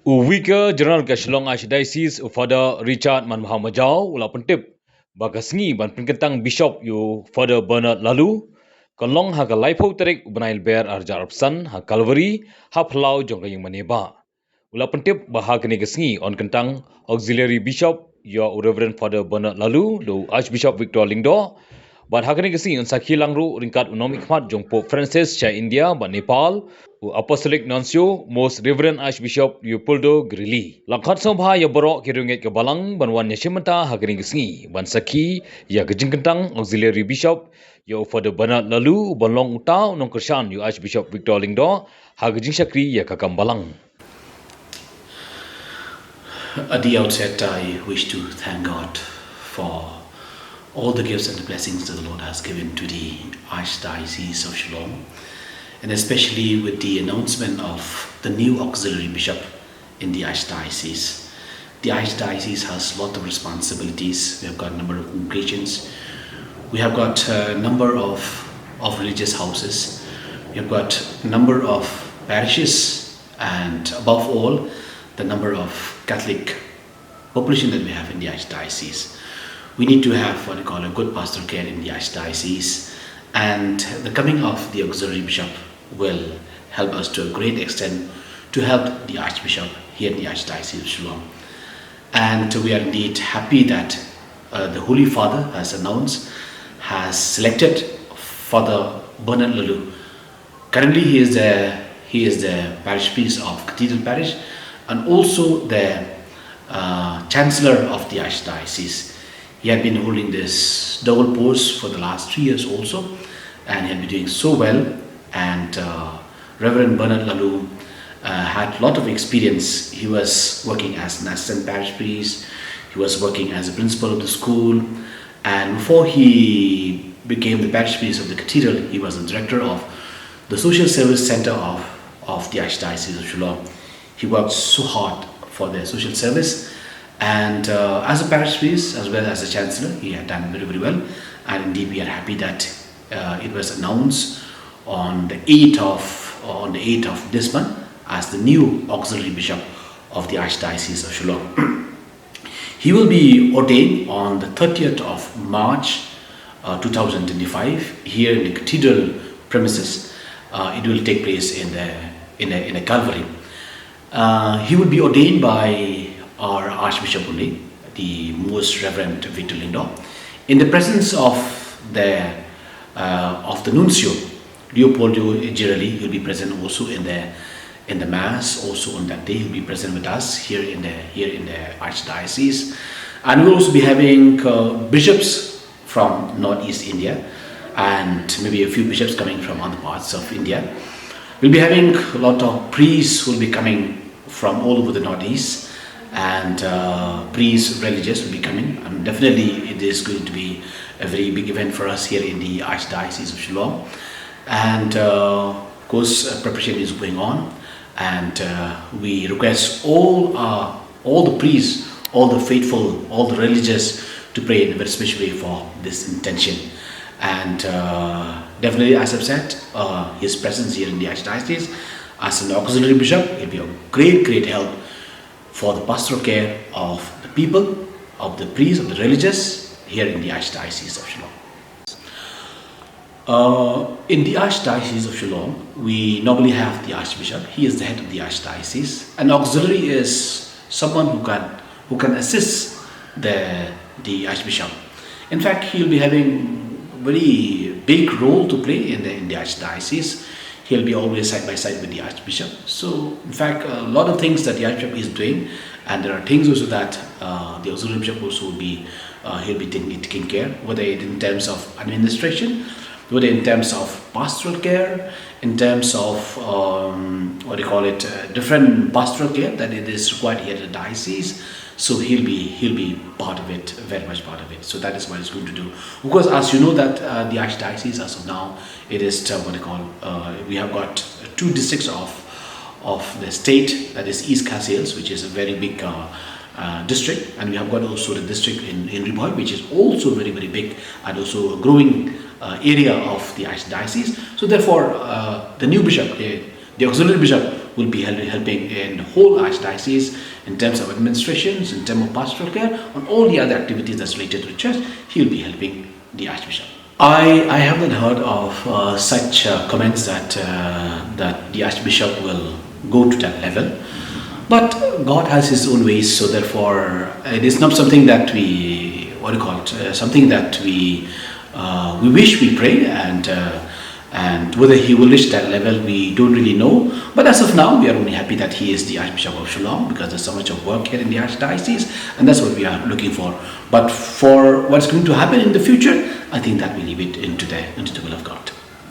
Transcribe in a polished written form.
Uwika General ke Shillong Archdiocese Father Richard Man Mahamajau ula pentip bagasngi ban Kyntang Bishop yu Father Bernard Lalu kalong ha ka laipo Tarik ubenail ber arjar absan ha Calvary ha plau jong kayeng maneba ula pentip bahag ni gasngi on Kyntang Auxiliary Bishop yu Reverend Father Bernard Lalu lo Archbishop Victor Lingdo ban hakani gasi on Sakhi langru ringkat Nongmihkhmat jong Pope Francis cha India ban Nepal Apostolic Nuncio Most Reverend Archbishop Leopoldo Grilli. Langkat sobha ya borok kirunget ke balang banwan ya shimata hagring gesngi ban Sakhi ya ke Jing Kyntang Auxiliary Bishop ya Father Bernard Lalu banlong utau nong Kershan yu Archbishop Victor Lingdo hagring Shakri ya kakam balang. At the outset, I wish to thank God for all the gifts and the blessings that the Lord has given to the Archdiocese of Shillong, and especially with the announcement of the new auxiliary bishop in the Archdiocese. The Archdiocese has a lot of responsibilities. We have got a number of congregations. We have got a number of religious houses. We have got a number of parishes, and above all, the number of Catholic population that we have in the Archdiocese. We need to have what we call a good pastoral care in the Archdiocese, and the coming of the auxiliary bishop will help us to a great extent to help the Archbishop here in the Archdiocese of Shillong. And we are indeed happy that the Holy Father has selected Father Bernard Lalu. Currently he is the parish priest of Cathedral Parish and also the Chancellor of the Archdiocese. He had been holding this double post for the last 3 years also, and he had been doing so well. And Reverend Bernard Lalu had a lot of experience. He was working as an assistant parish priest, he was working as a principal of the school, and before he became the parish priest of the cathedral, he was the director of the social service center of the Archdiocese of Shillong. He worked so hard for the social service, and as a parish priest as well as a chancellor, he had done very, very well. And indeed we are happy that it was announced on the 8th of this month as the new auxiliary bishop of the Archdiocese of Shillong. He will be ordained on the 30th of March 2025 here in the cathedral premises. It will take place in a Calvary. He will be ordained by our Archbishop only, the Most Reverend Victor Lingdo, in the presence of the Nuncio Leopoldo Grilli. He will be present also in the Mass. Also on that day, he will be present with us here in the Archdiocese, and we will also be having bishops from Northeast India and maybe a few bishops coming from other parts of India. We'll be having a lot of priests who will be coming from all over the Northeast, and priests, religious will be coming, and definitely it is going to be a very big event for us here in the Archdiocese of Shillong. And of course preparation is going on, and we request all the priests, all the faithful, all the religious to pray in a very special way for this intention. And definitely, as I've said, his presence here in the Archdiocese as an auxiliary bishop will be a great help for the pastoral care of the people, of the priests, of the religious here in the Archdiocese of Shillong. In the Archdiocese of Shillong, we normally have the Archbishop. He is the head of the Archdiocese. An auxiliary is someone who can assist the Archbishop. In fact, he will be having very big role to play in the Archdiocese. He'll be always side by side with the Archbishop. So, in fact, a lot of things that the Archbishop is doing, and there are things also that the auxiliary bishop also will be he'll be taking care, whether in terms of administration, whether in terms of pastoral care, in terms of different pastoral care that it is required here at the diocese. So he'll be part of it, very much part of it. So that is what he's going to do. Of course, as you know that the Archdiocese as of now, it is we have got 2 districts of the state, that is East Cassales, which is a very big district, and we have got also the district in Riboy, which is also very, very big and also a growing area of the Archdiocese. So therefore, the new bishop, the auxiliary bishop, will be helping in whole archdiocese in terms of administrations, in terms of pastoral care, on all the other activities that's related to the church. He will be helping the Archbishop. I have not heard of such comments that the Archbishop will go to that level. But God has His own ways, so therefore it is not something that we, something that we wish, we pray, and whether he will reach that level, we don't really know. But as of now, we are only happy that he is the Archbishop of Shillong, because there's so much of work here in the Archdiocese, and that's what we are looking for. But for what's going to happen in the future, I think that we leave it into the will of God.